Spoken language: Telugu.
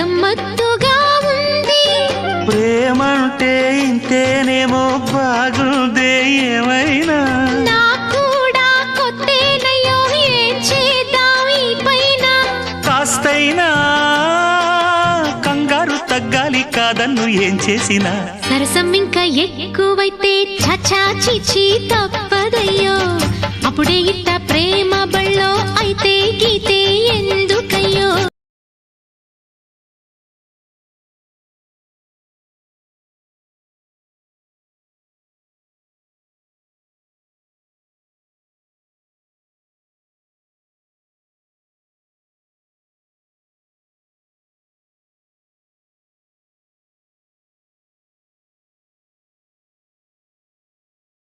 గమ్మత్తుగా ఉంది. ప్రేమంటే ఇంతేనేమో బాగుందే ఏమైనా నాకూడా కొత్తేనయ్యో ఏం చేద్దాం ఈ పైన. కాస్తైనా కంగారు తగ్గాలి కాదన్ను ఏం చేసినా. సరసం ఇంకా ఎక్కువైతే చచా చిచి తప్పదయ్యో. అప్పుడే ఇట్ట ప్రేమ బళ్ళో అయితే గీతే